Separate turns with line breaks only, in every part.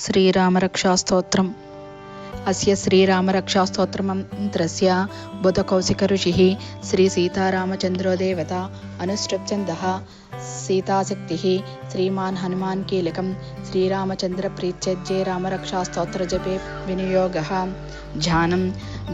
శ్రీరామరక్షాస్తోత్రం. అస్య శ్రీరామరక్షాస్తోత్రమంత్రస్య బుధకౌశికఋషిః శ్రీసీతారామచంద్రో దేవత అనుసృత్యందః సీతాశక్తిః శ్రీమాన్ హనుమాన్ కీలకం శ్రీరామచంద్ర ప్రీత్యజ్యే రామరక్షాస్తోత్రజపే వినియోగః. ధ్యానం.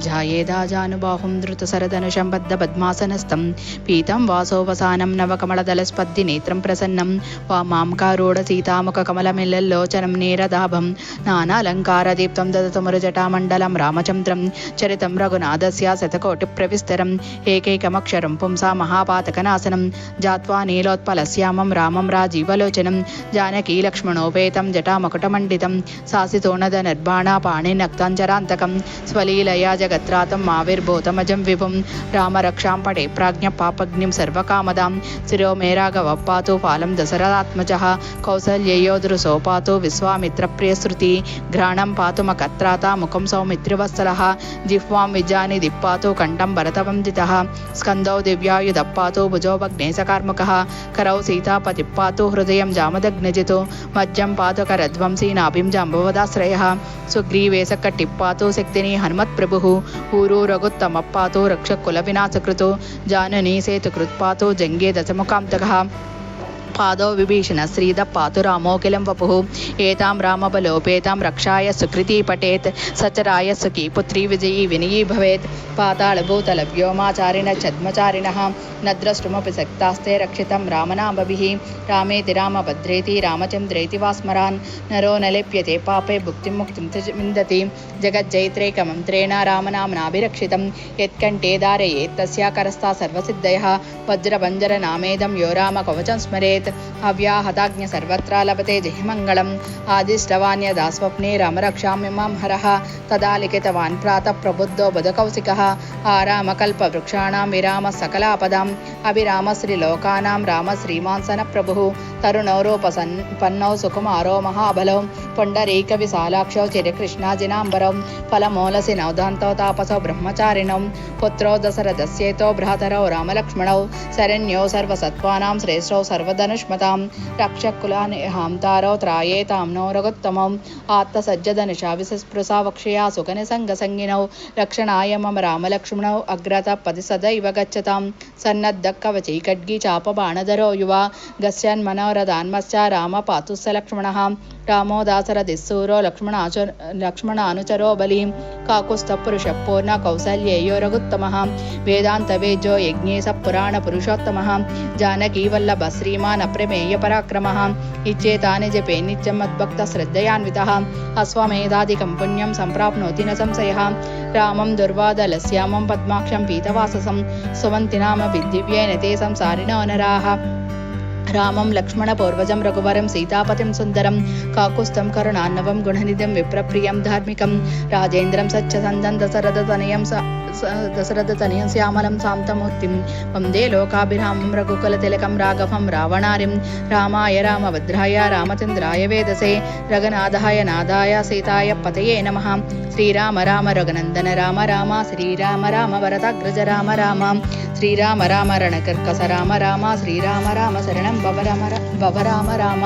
ధ్యాయేదాజానుబాహుం ధృతసరధనుషం బద్ధపద్మాసనస్థం పీతం వాసోవసానం నవకమలదళస్పద్దినేత్రం ప్రసన్నం వామాంకారూఢ సీతాముఖకమలమిల్లల్లోచనం నీరదాభం నానాలంకారదీప్తం దదతమురజటామండలం రామచంద్రం చరితం రఘునాథస్య శతకోటిప్రవిస్తరం ఏకైకమక్షరం పుంసా మహాపాతకనాశనం జాత్వా నీలోత్పలశ్యామం రామం రాజీవలోచనం జానకీ లక్ష్మణోపేతం జటామకుటమండితం శాసితోనద నిర్బాణా పాణినక్తాంజరాంతకం స్వలీలయా జగత్రాతం ఆవిర్భూతమజం విభుం రామరక్షాం పడే ప్రాజ్ఞ పాపజ్ఞం సర్వకామదాం శిరో మే రాఘవ పాతు పాలం దశరథాత్మజః కౌసల్యయోధృసో పాతు విశ్వామిత్రప్రియశ్రుతి ఘ్రాణం పాతు మకత్రాత ముఖం సౌమిత్రివత్సలః జిహ్వాం విజాని పాతు కంఠం భరతవందితః స్కందౌ దివ్యాయుధః పాతు భుజో భగ్నేశకార్ముకః కరౌ సీతాపతి పాతు హృదయం జామదగ్నజితు మజ్జం పాతు కరధ్వంసీ నాభిం జాంబవదాశ్రయః సుగ్రీవేశకటి పాతు శక్తిని హనుమత్ప్రభుః ఊరు రఘుత్తమప్పాతు రక్షకుల వినాశకృతు జాననీ సేతుకృత్పాతు జంగే దశముఖాంతకః పాదో విభీషణ శ్రీద పాతు రామోకిలం వపుః ఏతాం రామబలోపేతాం రక్షాయ సుకృతి పఠేత్ సచరాయ సుఖీ పుత్రీ విజయీ వినయీ భవేత్ పాతాళభూతల వ్యోమాచారిణ ఛద్మచారిణః నద్రష్టుమపి శక్తాస్తే రక్షితం రామనామభిః రామేతి రామభద్రేతి రామచంద్రేతి వా స్మరాన్ నరో న లిప్యతే పాపే భుక్తిం ముక్తిం విందతి జగజ్జైత్రైకమంత్రేణ రామనామ్నాభిరక్షితం యత్కంఠే ధారయేత్ తస్యా కరస్థా సర్వసిద్ధయః వజ్రభంజరనామేదం యో రామ కవచం స్మరేత్ అవ్యాహతాజ్ఞ సర్వత్రా లభతే జహిమంగళం ఆదిష్టవాన్యదా స్వప్నే రామరక్షామ్యమాం హరః తదా లిఖితవాన్ ప్రాతః ప్రబుద్ధో బుధకౌశికః ఆరామకల్పవృక్షాణాం విరామ సకలాపదాం అభిరామ శ్రీలోకానాం రామ శ్రీమాన్సన ప్రభుః తరుణౌరోపసన్పన్నౌ సుకుమారో మహాబలౌ పొండరీక విశాలాక్షౌ చిరకృష్ణాజినాంబరౌ ఫలమూలసి నౌదాంతౌ తాపసౌ బ్రహ్మచారిణౌ పుత్రౌ దశరథస్యేతో భ్రాతరౌ రామలక్ష్మణౌ శరణ్యౌ సర్వసత్వానాం శ్రేష్టౌ సర్వధనుష్మతాం రక్షకులానిహాంతారౌ త్రాయేతాం నో రఘుత్తమౌ ఆత్మసజ్జధనుషా విసస్పృశా వక్షయా సుకనిసంగసంగినౌ రక్షణాయ మమ రామలక్ష్మణౌ అగ్రత పది సదైవ గచ్చతాం సన్నద్ధ కవచీ ఖడ్గీ చాపబాణధరో యువా గస్యన్మనోరథాన్మశ్చ రామ పాతు స లక్ష్మణః రామో దాశరథిస్సూరో లక్ష్మణానుచరో బలి కాకుస్థపురుష పూర్ణ కౌసల్యేయో రఘుత్తమః వేదాంతవేద్యో యజ్ఞే స పురాణ పురుషోత్తమః జానకీ వల్లభ శ్రీమాన్ అప్రమేయ పరాక్రమః ఇచ్చేతాని జపే నిత్యం మద్భక్త శ్రద్ధయాన్వితః అశ్వమేధాదికం పుణ్యం సంప్రాప్నోతి న సంశయః రామం దుర్వాదలశ్యామం పద్మాక్షం పీతవాససం సువంతినామ దివ్యేన తే సంసారిణో నరాః రామం లక్ష్మణ పూర్వజం రఘువరం సీతాపతిం సుందరం కాకుస్థం కరుణాన్నవం గుణనిధిం విప్రప్రియం ధార్మికం రాజేంద్రం సత్యసంధం దశరథతనయం శ్యామలం శాంతమూర్తిం వందే లోకాభిరామం రఘుకుల తిలకం రాఘవం రావణారిం రామాయ రామభద్రాయ రామచంద్రాయ వేదసే రఘునాథాయ నాథాయ సీతాయ పతయే నమః శ్రీరామ రామ రఘునందన రామ రామ శ్రీరామ రామ వరదాగ్రజ రామ రామ శ్రీరామ రామ రణకర్కస రామ రామ శ్రీరామ రామ శరణం భవ రామ రామ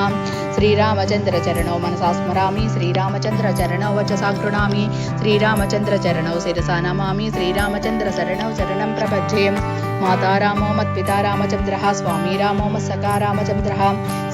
శ్రీరామచంద్ర చరణౌ మనసా స్మరామి శ్రీరామచంద్ర చరణౌ వచసా గృణామి శ్రీరామచంద్ర చరణౌ శిరసా నమామి శ్రీరామచంద్ర శరణౌ శరణం ప్రపద్యే మాతా రామో మత్పితా రామచంద్రః స్వామి రామో మత్సఖా రామచంద్రః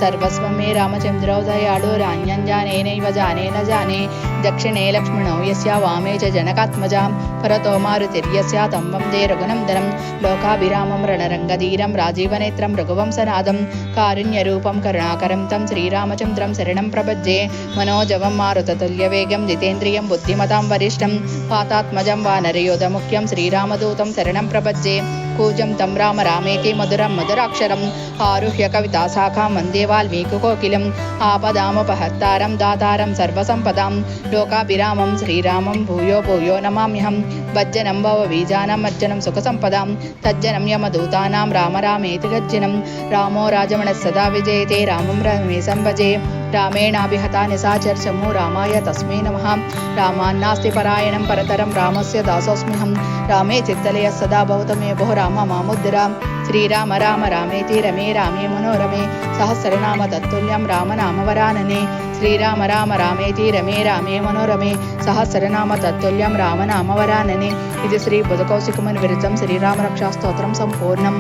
సర్వస్వం మే రామచంద్రౌ దయాళు రాణ్యంజానేనైవ జానే న జానే దక్షిణే లక్ష్మణౌ యస్య వామే చ జనకాత్మజా పరతో మారుతిర్యస్య తం వందే రఘునందనం లోకాభిరామం రణరంగధీరం రాజీవనేత్రం రఘువంశనాథం కారుణ్యరూపం కరుణాకరం తం శ్రీరామచంద్రం శరణం ప్రపద్యే మనోజవం మారుతతుల్యవేగం జితేంద్రియం బుద్ధిమతాం వరిష్టం వాతాత్మజం వానరయోధముఖ్యం శ్రీరామదూతం శరణం ప్రపద్యే కూజం తం రామ రామేతి మధురం మధురాక్షరం ఆరుహ్య కవితా శాఖాం వందే వాల్మీకికోకిలం ఆపదాముపహర్తారం దాతారం సర్వసంపదాం లోకాభిరామం శ్రీరామం భూయో భూయో నమామ్యహం భజ్జనం భవబీజానం మజ్జనం సుఖసంపదాం తజ్జనం యమదూతానాం రామ రామేతి గజ్జనం రామో రాజమణః సదా విజయతే రామం రమేశం భజే రామేణాభిహతా నిశాచర్చము రామాయ తస్మై నమః రామాన్నాస్తి పరాయణం పరతరం రామస్య దాసోస్మ్యహం రామే చిత్తలయ సదా భవతమే భో రామ మాముద్రా శ్రీరామ రామ రామేతి రమే రామే మనోరమే సహస్రనామ తత్తుల్యం రామనామవరాననే శ్రీరామ రామ రామేతి రమే రామే మనోరమే సహస్రనామ తత్తుల్యం రామనామవరాననే. ఇది శ్రీ బుధకౌశికముని విరచితం శ్రీరామరక్షాస్తోత్రం సంపూర్ణం.